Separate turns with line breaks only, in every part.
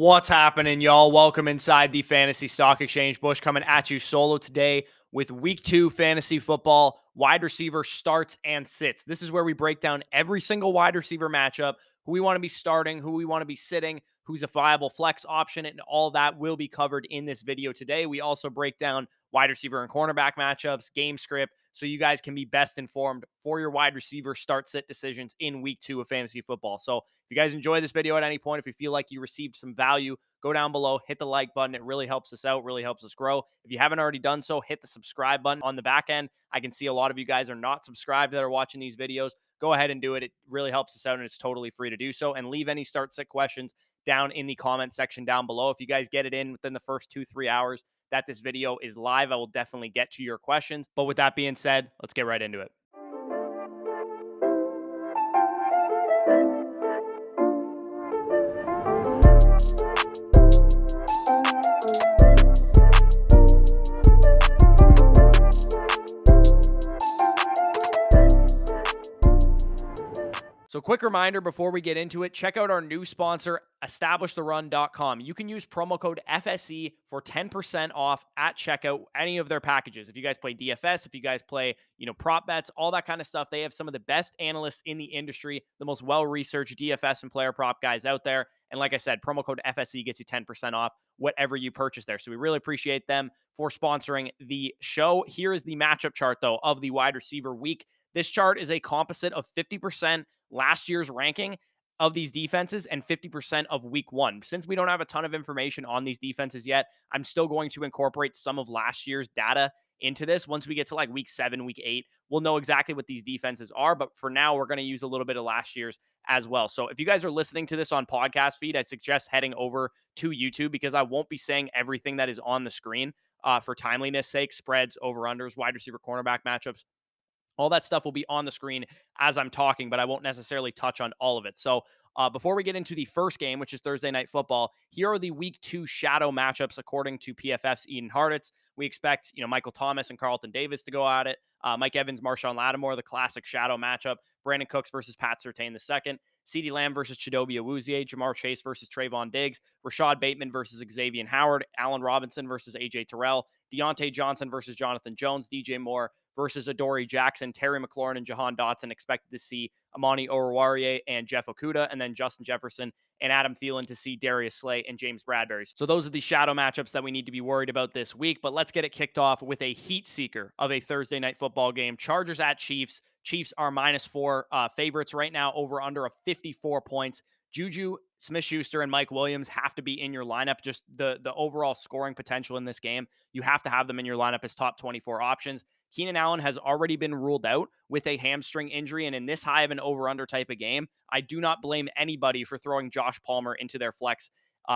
What's happening, y'all? Welcome inside the Fantasy Stock Exchange. Bush coming at you solo today with Week 2 fantasy football, wide receiver starts and sits. This is where we break down every single wide receiver matchup, who we want to be starting, who we want to be sitting, who's a viable flex option, and all that will be covered in this video today. We also break down wide receiver and cornerback matchups, game script, so you guys can be best informed for your wide receiver start-sit decisions in Week 2 of fantasy football. So if you guys enjoy this video at any point, if you feel like you received some value, go down below, hit the like button. It really helps us out, really helps us grow. If you haven't already done so, hit the subscribe button on the back end. I can see a lot of you guys are not subscribed that are watching these videos. Go ahead and do it. It really helps us out, and it's totally free to do so. And leave any start-sit questions down in the comment section down below. If you guys get it in within the first 2-3 hours that this video is live, I will definitely get to your questions. But with that being said, let's get right into it. So quick reminder before we get into it, check out our new sponsor, EstablishTheRun.com. You can use promo code FSE for 10% off at checkout any of their packages. If you guys play DFS, if you guys play, prop bets, all that kind of stuff, they have some of the best analysts in the industry, the most well-researched DFS and player prop guys out there. And like I said, promo code FSE gets you 10% off whatever you purchase there. So we really appreciate them for sponsoring the show. Here is the matchup chart, though, of the wide receiver week. This chart is a composite of 50% last year's ranking of these defenses and 50% of week 1. Since we don't have a ton of information on these defenses yet, I'm still going to incorporate some of last year's data into this. Once we get to like week 7, week 8, we'll know exactly what these defenses are. But for now, we're going to use a little bit of last year's as well. So if you guys are listening to this on podcast feed, I suggest heading over to YouTube because I won't be saying everything that is on the screen for timeliness sake. Spreads, over-unders, wide receiver, cornerback matchups. All that stuff will be on the screen as I'm talking, but I won't necessarily touch on all of it. So before we get into the first game, which is Thursday Night Football, here are the Week 2 shadow matchups according to PFF's Eden Harditz. We expect, Michael Thomas and Carlton Davis to go at it. Mike Evans, Marshawn Lattimore, the classic shadow matchup. Brandon Cooks versus Pat Surtain II. CeeDee Lamb versus Chidobe Awuzie. Jamar Chase versus Trayvon Diggs. Rashad Bateman versus Xavier Howard. Allen Robinson versus A.J. Terrell. Deontay Johnson versus Jonathan Jones. DJ Moore versus Adoree Jackson. Terry McLaurin and Jahan Dotson expected to see Amani Oruwariye and Jeff Okudah, and then Justin Jefferson and Adam Thielen to see Darius Slay and James Bradbury. So those are the shadow matchups that we need to be worried about this week. But let's get it kicked off with a heat seeker of a Thursday Night Football game. Chargers at Chiefs. Chiefs are -4 favorites right now, over under of 54 points. Juju Smith-Schuster and Mike Williams have to be in your lineup. Just the overall scoring potential in this game, you have to have them in your lineup as top 24 options. Keenan Allen has already been ruled out with a hamstring injury, and in this high of an over-under type of game, I do not blame anybody for throwing Josh Palmer into their flex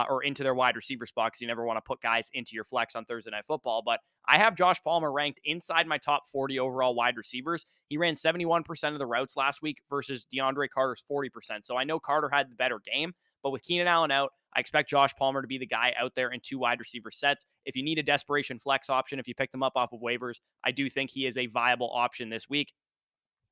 or into their wide receiver spot, because you never want to put guys into your flex on Thursday Night Football. But I have Josh Palmer ranked inside my top 40 overall wide receivers. He ran 71% of the routes last week versus DeAndre Carter's 40%. So I know Carter had the better game, but with Keenan Allen out, I expect Josh Palmer to be the guy out there in 2 wide receiver sets. If you need a desperation flex option, if you picked him up off of waivers, I do think he is a viable option this week.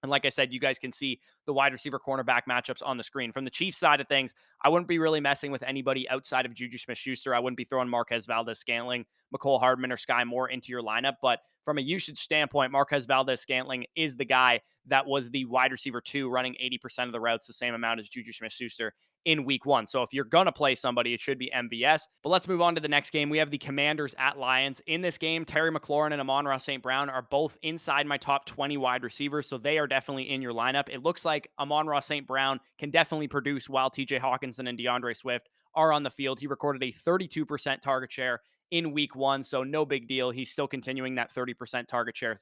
And like I said, you guys can see the wide receiver cornerback matchups on the screen. From the Chiefs side of things, I wouldn't be really messing with anybody outside of Juju Smith-Schuster. I wouldn't be throwing Marquez Valdez-Scantling, Mecole Hardman, or Sky Moore into your lineup. But from a usage standpoint, Marquez Valdez-Scantling is the guy that was the wide receiver 2 running 80% of the routes, the same amount as Juju Smith-Schuster in week 1. So if you're going to play somebody, it should be MVS. But let's move on to the next game. We have the Commanders at Lions. In this game, Terry McLaurin and Amon-Ra St. Brown are both inside my top 20 wide receivers, so they are definitely in your lineup. It looks like Amon-Ra St. Brown can definitely produce while TJ Hawkinson and DeAndre Swift are on the field. He recorded a 32% target share in week 1, so no big deal. He's still continuing that 30% target share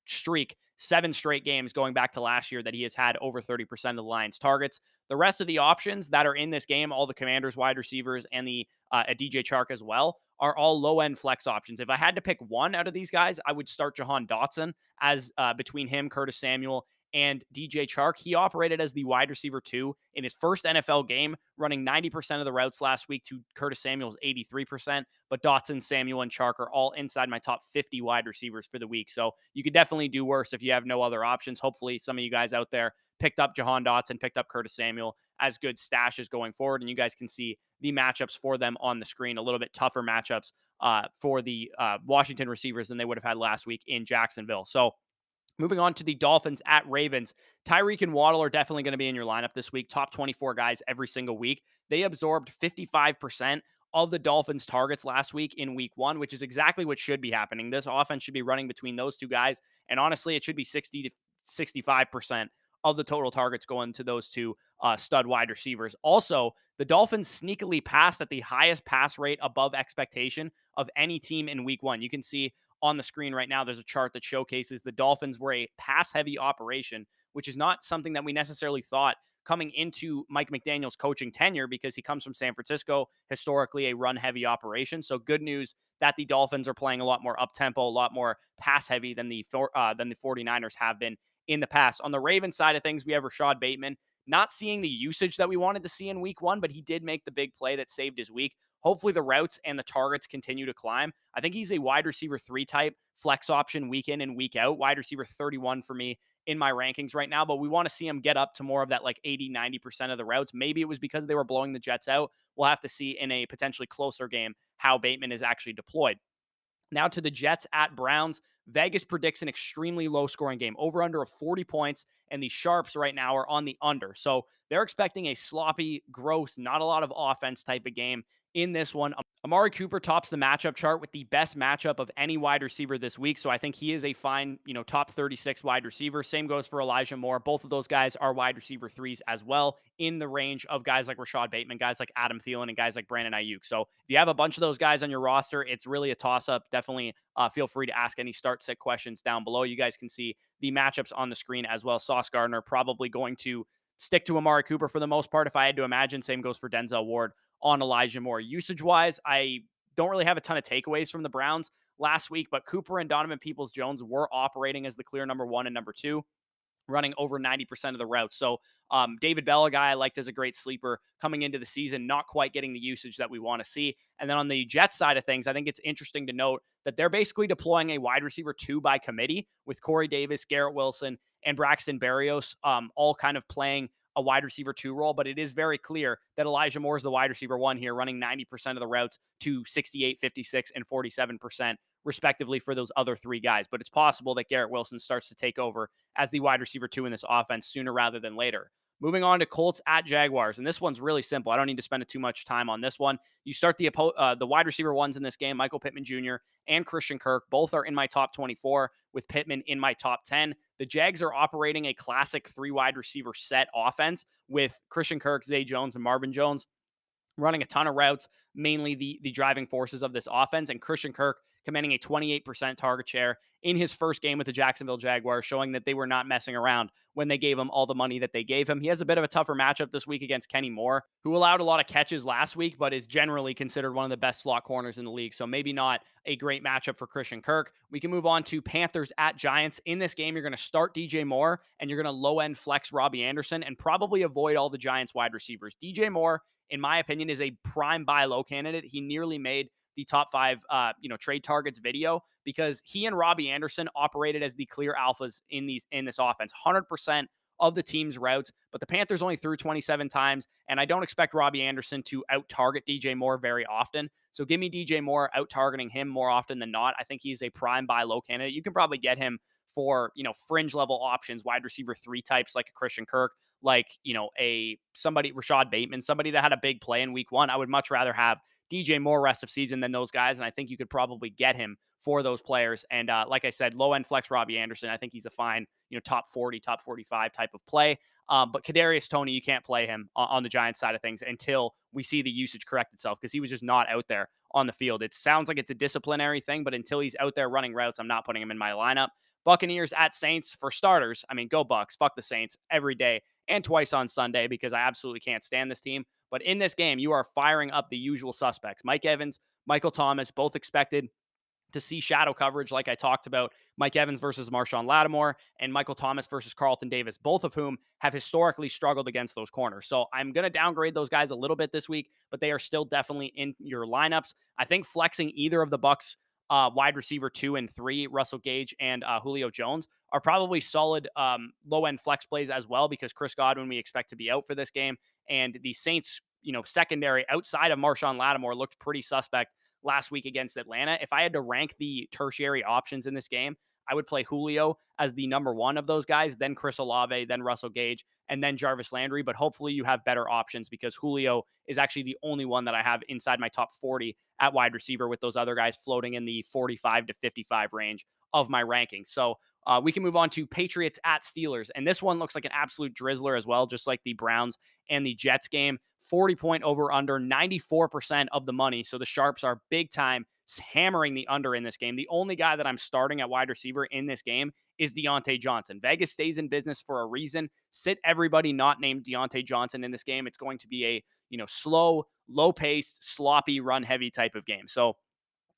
streak, 7 straight games going back to last year that he has had over 30% of the Lions targets. The rest of the options that are in this game, all the Commanders wide receivers and the DJ Chark as well, are all low-end flex options. If I had to pick one out of these guys, I would start Jahan Dotson as between him, Curtis Samuel, and DJ Chark. He operated as the wide receiver 2 in his first NFL game, running 90% of the routes last week to Curtis Samuel's 83%. But Dotson, Samuel, and Chark are all inside my top 50 wide receivers for the week. So you could definitely do worse if you have no other options. Hopefully some of you guys out there picked up Jahan Dotson, picked up Curtis Samuel as good stashes going forward. And you guys can see the matchups for them on the screen, a little bit tougher matchups for the Washington receivers than they would have had last week in Jacksonville. So moving on to the Dolphins at Ravens, Tyreek and Waddle are definitely going to be in your lineup this week. Top 24 guys every single week. They absorbed 55% of the Dolphins' targets last week in week one, which is exactly what should be happening. This offense should be running between those two guys. And honestly, it should be 60 to 65% of the total targets going to those two stud wide receivers. Also, the Dolphins sneakily passed at the highest pass rate above expectation of any team in week one. You can see on the screen right now, there's a chart that showcases the Dolphins were a pass-heavy operation, which is not something that we necessarily thought coming into Mike McDaniel's coaching tenure because he comes from San Francisco, historically a run-heavy operation. So good news that the Dolphins are playing a lot more up-tempo, a lot more pass-heavy than the 49ers have been in the past. On the Ravens side of things, we have Rashad Bateman. Not seeing the usage that we wanted to see in week one, but he did make the big play that saved his week. Hopefully the routes and the targets continue to climb. I think he's a wide receiver 3 type flex option week in and week out. Wide receiver 31 for me in my rankings right now, but we want to see him get up to more of that like 80-90% of the routes. Maybe it was because they were blowing the Jets out. We'll have to see in a potentially closer game how Bateman is actually deployed. Now to the Jets at Browns. Vegas predicts an extremely low scoring game, over under of 40 points, and the Sharps right now are on the under. So they're expecting a sloppy, gross, not a lot of offense type of game in this one. Amari Cooper tops the matchup chart with the best matchup of any wide receiver this week. So I think he is a fine, top 36 wide receiver. Same goes for Elijah Moore. Both of those guys are wide receiver 3s as well, in the range of guys like Rashad Bateman, guys like Adam Thielen, and guys like Brandon Ayuk. So if you have a bunch of those guys on your roster, it's really a toss-up. Definitely feel free to ask any start-sit questions down below. You guys can see the matchups on the screen as well. Sauce Gardner probably going to stick to Amari Cooper for the most part, if I had to imagine. Same goes for Denzel Ward on Elijah Moore. Usage-wise, I don't really have a ton of takeaways from the Browns last week, but Cooper and Donovan Peoples-Jones were operating as the clear number 1 and number 2, running over 90% of the routes. So David Bell, a guy I liked as a great sleeper coming into the season, not quite getting the usage that we want to see. And then on the Jets side of things, I think it's interesting to note that they're basically deploying a wide receiver 2 by committee with Corey Davis, Garrett Wilson, and Braxton Berrios all kind of playing a wide receiver 2 role, but it is very clear that Elijah Moore is the wide receiver 1 here, running 90% of the routes to 68, 56, and 47% respectively for those other 3 guys. But it's possible that Garrett Wilson starts to take over as the wide receiver 2 in this offense sooner rather than later. Moving on to Colts at Jaguars, and this one's really simple. I don't need to spend too much time on this one. You start the wide receiver 1s in this game, Michael Pittman Jr. and Christian Kirk. Both are in my top 24, with Pittman in my top 10. The Jags are operating a classic 3 wide receiver set offense with Christian Kirk, Zay Jones, and Marvin Jones running a ton of routes, mainly the driving forces of this offense, and Christian Kirk commanding a 28% target share in his first game with the Jacksonville Jaguars, showing that they were not messing around when they gave him all the money that they gave him. He has a bit of a tougher matchup this week against Kenny Moore, who allowed a lot of catches last week, but is generally considered one of the best slot corners in the league. So maybe not a great matchup for Christian Kirk. We can move on to Panthers at Giants. In this game, you're going to start DJ Moore, and you're going to low-end flex Robbie Anderson, and probably avoid all the Giants wide receivers. DJ Moore, in my opinion, is a prime buy low candidate. He nearly made the top 5, trade targets video because he and Robbie Anderson operated as the clear alphas in this offense. 100% of the team's routes, but the Panthers only threw 27 times, and I don't expect Robbie Anderson to out-target DJ Moore very often. So give me DJ Moore out-targeting him more often than not. I think he's a prime buy low candidate. You can probably get him for, fringe level options, wide receiver 3 types like a Christian Kirk, like, Rashad Bateman, somebody that had a big play in week 1. I would much rather have DJ Moore rest of season than those guys, and I think you could probably get him for those players. And like I said, low-end flex Robbie Anderson, I think he's a fine, top 40, top 45 type of play. But Kadarius Toney, you can't play him on the Giants side of things until we see the usage correct itself, because he was just not out there on the field. It sounds like it's a disciplinary thing, but until he's out there running routes, I'm not putting him in my lineup. Buccaneers at Saints for starters. I mean, go Bucs. Fuck the Saints every day and twice on Sunday, because I absolutely can't stand this team. But in this game, you are firing up the usual suspects. Mike Evans, Michael Thomas, both expected to see shadow coverage like I talked about. Mike Evans versus Marshawn Lattimore, and Michael Thomas versus Carlton Davis, both of whom have historically struggled against those corners. So I'm going to downgrade those guys a little bit this week, but they are still definitely in your lineups. I think flexing either of the Bucs wide receiver 2 and 3, Russell Gage and Julio Jones, are probably solid low end flex plays as well, because Chris Godwin we expect to be out for this game. And the Saints, secondary outside of Marshawn Lattimore looked pretty suspect last week against Atlanta. If I had to rank the tertiary options in this game, I would play Julio as the number one of those guys, then Chris Olave, then Russell Gage, and then Jarvis Landry. But hopefully you have better options, because Julio is actually the only one that I have inside my top 40 at wide receiver, with those other guys floating in the 45 to 55 range of my rankings. So we can move on to Patriots at Steelers. And this one looks like an absolute drizzler as well, just like the Browns and the Jets game. 40-point over under, 94% of the money. So the Sharps are big time hammering the under in this game. The only guy that I'm starting at wide receiver in this game is Deontay Johnson. Vegas stays in business for a reason. Sit everybody not named Deontay Johnson in this game. It's going to be a slow, low-paced, sloppy, run-heavy type of game. So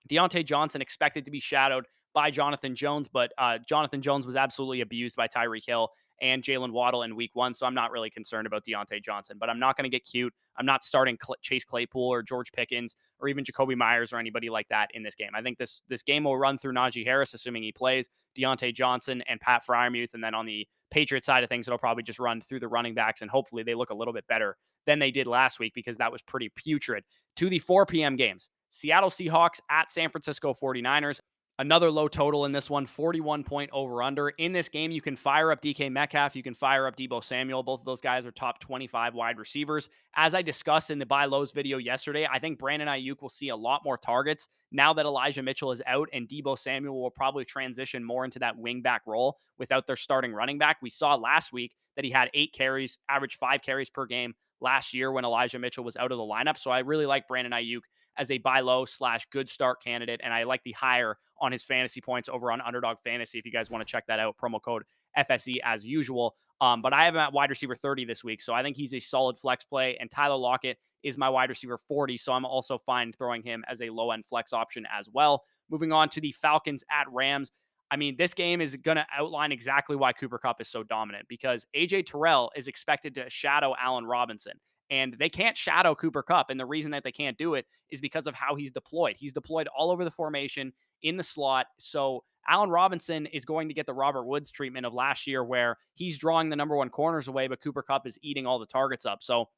Deontay Johnson expected to be shadowed by Jonathan Jones, but Jonathan Jones was absolutely abused by Tyreek Hill and Jalen Waddle in week one, so I'm not really concerned about Deontay Johnson. But I'm not going to get cute. I'm not starting Chase Claypool or George Pickens or even Jacoby Myers or anybody like that in this game. I think this game will run through Najee Harris, assuming he plays, Deontay Johnson, and Pat Freiermuth. And then on the Patriots side of things, it'll probably just run through the running backs, and hopefully they look a little bit better than they did last week, because that was pretty putrid. To the 4 p.m. games, Seattle Seahawks at San Francisco 49ers. Another low total in this one, 41-point over-under. In this game, you can fire up DK Metcalf. You can fire up Deebo Samuel. Both of those guys are top 25 wide receivers. As I discussed in the buy lows video yesterday, I think Brandon Ayuk will see a lot more targets now that Elijah Mitchell is out, and Deebo Samuel will probably transition more into that wingback role without their starting running back. We saw last week that he had 8 carries, averaged 5 carries per game last year when Elijah Mitchell was out of the lineup. So I really like Brandon Ayuk as a buy low / good start candidate. And I like the higher on his fantasy points over on Underdog Fantasy. If you guys want to check that out, promo code FSE as usual. But I have him at wide receiver 30 this week. So I think he's a solid flex play. And Tyler Lockett is my wide receiver 40. So I'm also fine throwing him as a low end flex option as well. Moving on to the Falcons at Rams. I mean, this game is going to outline exactly why Cooper Kupp is so dominant, because AJ Terrell is expected to shadow Allen Robinson. And they can't shadow Cooper Kupp. And the reason that they can't do it is because of how he's deployed. He's deployed all over the formation in the slot. So Allen Robinson is going to get the Robert Woods treatment of last year, where he's drawing the number one corners away, but Cooper Kupp is eating all the targets up. So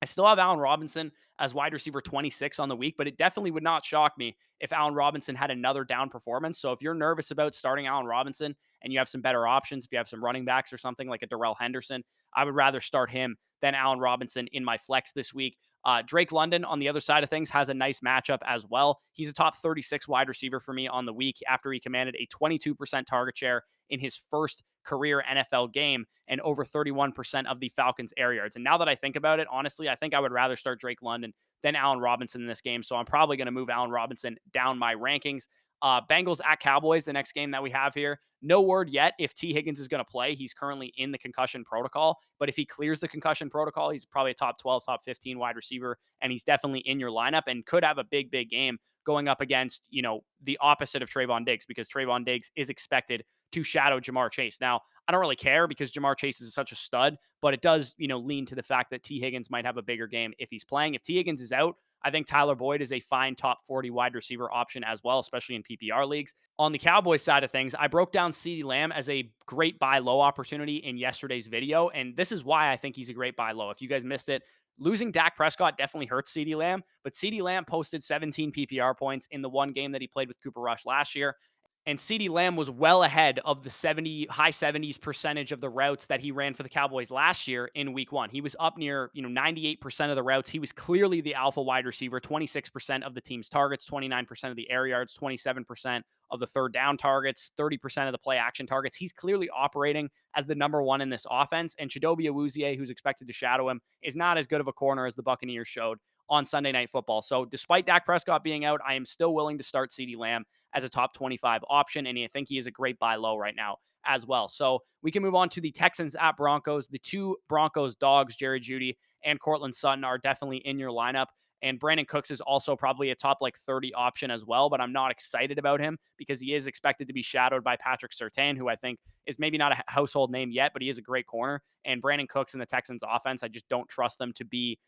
I still have Allen Robinson as wide receiver 26 on the week, but it definitely would not shock me if Allen Robinson had another down performance. So if you're nervous about starting Allen Robinson and you have some better options, if you have some running backs or something like a Darrell Henderson, I would rather start him than Allen Robinson in my flex this week. Drake London on the other side of things has a nice matchup as well. He's a top 36 wide receiver for me on the week after he commanded a 22% target share in his first career NFL game and over 31% of the Falcons' air yards. And now that I think about it, honestly, I think I would rather start Drake London than Allen Robinson in this game. So I'm probably going to move Allen Robinson down my rankings. Bengals at Cowboys, the next game that we have here. No word yet if T. Higgins is going to play. He's currently in the concussion protocol, but if he clears the concussion protocol, he's probably a top 12, top 15 wide receiver, and he's definitely in your lineup and could have a big, big game going up against, the opposite of Trayvon Diggs, because Trayvon Diggs is expected to shadow Jamar Chase. Now, I don't really care because Jamar Chase is such a stud, but it does, lean to the fact that T. Higgins might have a bigger game if he's playing. If T. Higgins is out, I think Tyler Boyd is a fine top 40 wide receiver option as well, especially in PPR leagues. On the Cowboys side of things, I broke down CeeDee Lamb as a great buy low opportunity in yesterday's video, and this is why I think he's a great buy low. If you guys missed it, losing Dak Prescott definitely hurts CeeDee Lamb, but CeeDee Lamb posted 17 PPR points in the one game that he played with Cooper Rush last year. And CeeDee Lamb was well ahead of the high 70s percentage of the routes that he ran for the Cowboys last year in week one. He was up near, 98% of the routes. He was clearly the alpha wide receiver, 26% of the team's targets, 29% of the air yards, 27% of the third down targets, 30% of the play action targets. He's clearly operating as the number one in this offense. And Chidobe Awuzie, who's expected to shadow him, is not as good of a corner as the Buccaneers showed on Sunday Night Football. So despite Dak Prescott being out, I am still willing to start CeeDee Lamb as a top 25 option, and I think he is a great buy low right now as well. So we can move on to the Texans at Broncos. The two Broncos dogs, Jerry Jeudy and Cortland Sutton, are definitely in your lineup. And Brandon Cooks is also probably a top 30 option as well, but I'm not excited about him because he is expected to be shadowed by Patrick Surtain, who I think is maybe not a household name yet, but he is a great corner. And Brandon Cooks in the Texans offense, I just don't trust them to be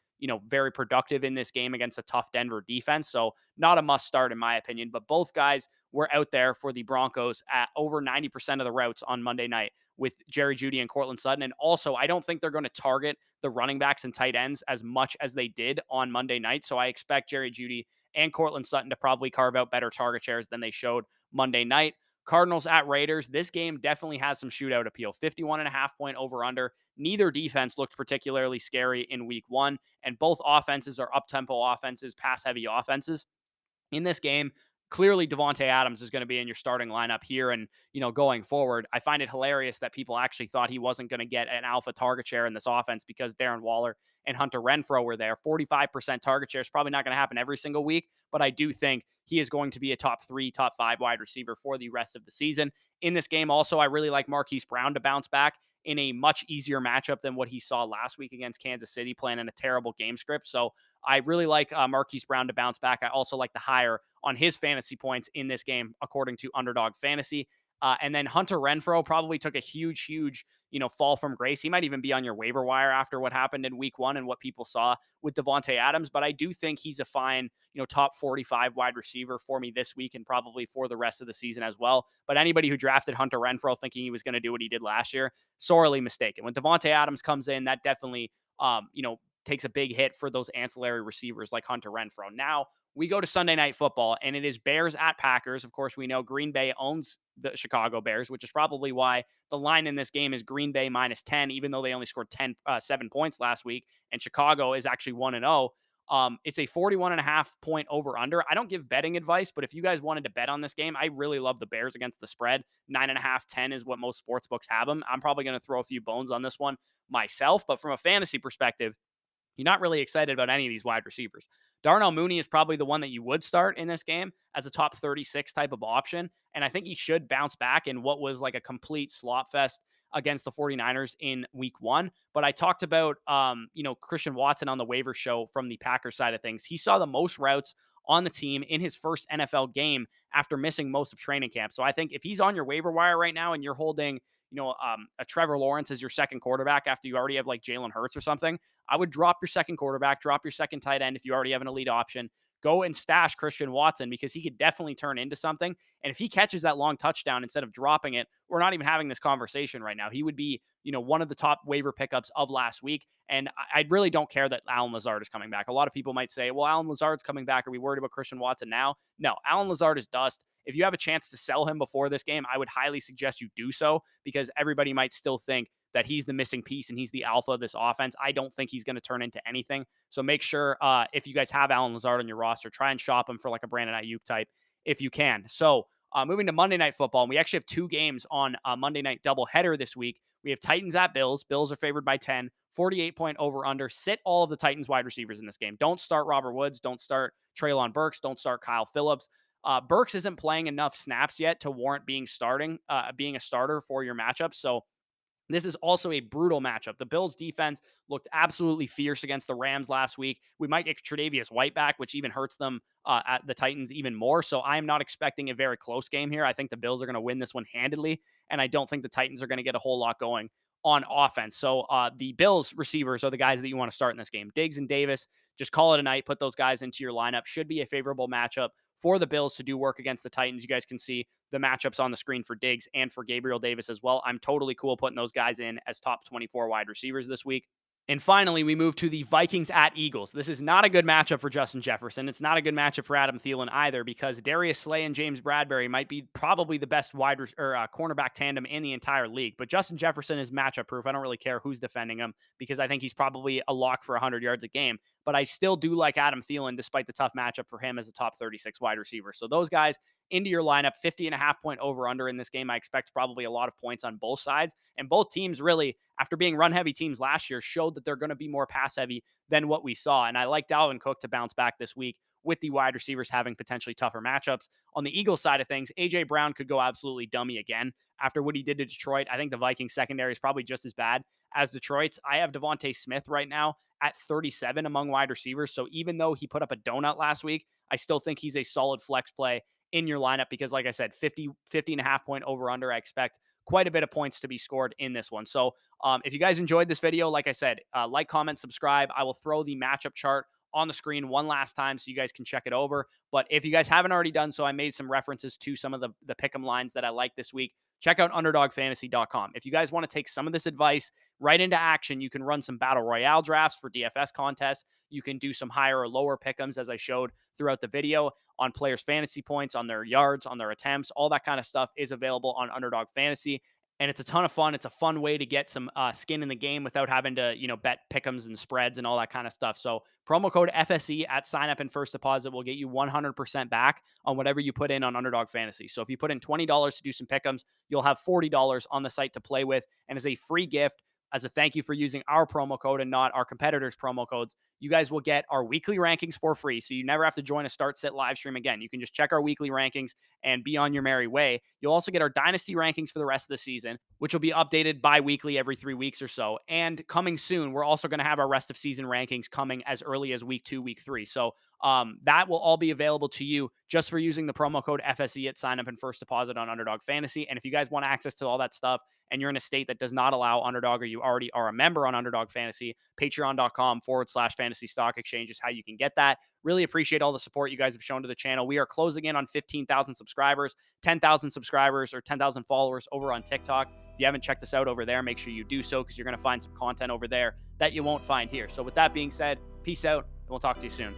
very productive in this game against a tough Denver defense. So not a must start in my opinion, but both guys were out there for the Broncos at over 90% of the routes on Monday night with Jerry Jeudy and Cortland Sutton. And also, I don't think they're going to target the running backs and tight ends as much as they did on Monday night. So I expect Jerry Jeudy and Cortland Sutton to probably carve out better target shares than they showed Monday night. Cardinals at Raiders. This game definitely has some shootout appeal. 51.5 point over under. Neither defense looked particularly scary in week one, and both offenses are up tempo offenses, pass heavy offenses. In this game, clearly Devontae Adams is going to be in your starting lineup here and, going forward. I find it hilarious that people actually thought he wasn't going to get an alpha target share in this offense because Darren Waller and Hunter Renfrow were there. 45% target share is probably not going to happen every single week, but I do think he is going to be a top 3, top 5 wide receiver for the rest of the season. In this game, also, I really like Marquise Brown to bounce back in a much easier matchup than what he saw last week against Kansas City, playing in a terrible game script. So I really like Marquise Brown to bounce back. I also like the higher on his fantasy points in this game, according to Underdog Fantasy. And then Hunter Renfrow probably took a huge, fall from grace. He might even be on your waiver wire after what happened in week one and what people saw with Devontae Adams. But I do think he's a fine, top 45 wide receiver for me this week and probably for the rest of the season as well. But anybody who drafted Hunter Renfrow thinking he was going to do what he did last year, sorely mistaken. When Devontae Adams comes in, that definitely, takes a big hit for those ancillary receivers like Hunter Renfrow. Now, we go to Sunday Night Football, and it is Bears at Packers. Of course, we know Green Bay owns the Chicago Bears, which is probably why the line in this game is Green Bay -10, even though they only scored 7 points last week, and Chicago is actually 1-0. It's a 41.5 point over under. I don't give betting advice, but if you guys wanted to bet on this game, I really love the Bears against the spread. 9.5, 10 is what most sports books have them. I'm probably going to throw a few bones on this one myself, but from a fantasy perspective, you're not really excited about any of these wide receivers. Darnell Mooney is probably the one that you would start in this game as a top 36 type of option. And I think he should bounce back in what was like a complete slot fest against the 49ers in week one. But I talked about, Christian Watson on the waiver show from the Packers side of things. He saw the most routes on the team in his first NFL game after missing most of training camp. So I think if he's on your waiver wire right now and you're holding, a Trevor Lawrence as your second quarterback after you already have like Jalen Hurts or something, I would drop your second quarterback, drop your second tight end if you already have an elite option. Go and stash Christian Watson because he could definitely turn into something. And if he catches that long touchdown instead of dropping it, we're not even having this conversation right now. He would be, one of the top waiver pickups of last week. And I really don't care that Allen Lazard is coming back. A lot of people might say, well, Allen Lazard's coming back. Are we worried about Christian Watson now? No, Allen Lazard is dust. If you have a chance to sell him before this game, I would highly suggest you do so because everybody might still think that he's the missing piece and he's the alpha of this offense. I don't think he's going to turn into anything. So make sure if you guys have Allen Lazard on your roster, try and shop him for like a Brandon Ayuk type if you can. So moving to Monday Night Football, and we actually have 2 games on a Monday night doubleheader this week. We have Titans at Bills. Bills are favored by 10, 48-point over under. Sit all of the Titans wide receivers in this game. Don't start Robert Woods. Don't start Treylon Burks. Don't start Kyle Phillips. Burks isn't playing enough snaps yet to warrant being a starter for your matchup. So this is also a brutal matchup. The Bills defense looked absolutely fierce against the Rams last week. We might get Tre'Davious White back, which even hurts them at the Titans even more. So I'm not expecting a very close game here. I think the Bills are going to win this one handedly, and I don't think the Titans are going to get a whole lot going on offense. So the Bills receivers are the guys that you want to start in this game. Diggs and Davis, just call it a night. Put those guys into your lineup. Should be a favorable matchup for the Bills to do work against the Titans. You guys can see the matchups on the screen for Diggs and for Gabriel Davis as well. I'm totally cool putting those guys in as top 24 wide receivers this week. And finally, we move to the Vikings at Eagles. This is not a good matchup for Justin Jefferson. It's not a good matchup for Adam Thielen either because Darius Slay and James Bradbury might be probably the best cornerback tandem in the entire league. But Justin Jefferson is matchup proof. I don't really care who's defending him because I think he's probably a lock for 100 yards a game. But I still do like Adam Thielen despite the tough matchup for him as a top 36 wide receiver. So those guys into your lineup, 50.5-point over under in this game. I expect probably a lot of points on both sides. And both teams really, after being run heavy teams last year, showed that they're going to be more pass heavy than what we saw. And I like Dalvin Cook to bounce back this week with the wide receivers having potentially tougher matchups. On the Eagles side of things, A.J. Brown could go absolutely dummy again after what he did to Detroit. I think the Vikings secondary is probably just as bad as Detroit's. I have Devontae Smith right now at 37 among wide receivers. So even though he put up a donut last week, I still think he's a solid flex play in your lineup because, like I said, 50.5-point over under. I expect quite a bit of points to be scored in this one. So if you guys enjoyed this video, like I said, like, comment, subscribe. I will throw the matchup chart on the screen one last time so you guys can check it over. But if you guys haven't already done so, I made some references to some of the pick'em lines that I like this week. Check out underdogfantasy.com. If you guys want to take some of this advice right into action, you can run some battle royale drafts for DFS contests. You can do some higher or lower pick'ems, as I showed throughout the video, on players' fantasy points, on their yards, on their attempts. All that kind of stuff is available on Underdog Fantasy. And it's a ton of fun. It's a fun way to get some skin in the game without having to, bet pick'ems and spreads and all that kind of stuff. So promo code FSE at sign up and first deposit will get you 100% back on whatever you put in on Underdog Fantasy. So if you put in $20 to do some pick'ems, you'll have $40 on the site to play with. And as a free gift, as a thank you for using our promo code and not our competitors' promo codes, you guys will get our weekly rankings for free. So you never have to join a start sit live stream again. You can just check our weekly rankings and be on your merry way. You'll also get our dynasty rankings for the rest of the season, which will be updated bi-weekly every 3 weeks or so. And coming soon, we're also going to have our rest of season rankings coming as early as week 2, week 3. So that will all be available to you just for using the promo code FSE at sign up and first deposit on Underdog Fantasy. And if you guys want access to all that stuff and you're in a state that does not allow Underdog, or you already are a member on Underdog Fantasy, patreon.com/fantasy stock exchange is how you can get that. Really appreciate all the support you guys have shown to the channel. We are closing in on 15,000 subscribers, 10,000 subscribers, or 10,000 followers over on TikTok. If you haven't checked us out over there, make sure you do so, because you're going to find some content over there that you won't find here. So with that being said, peace out, and we'll talk to you soon.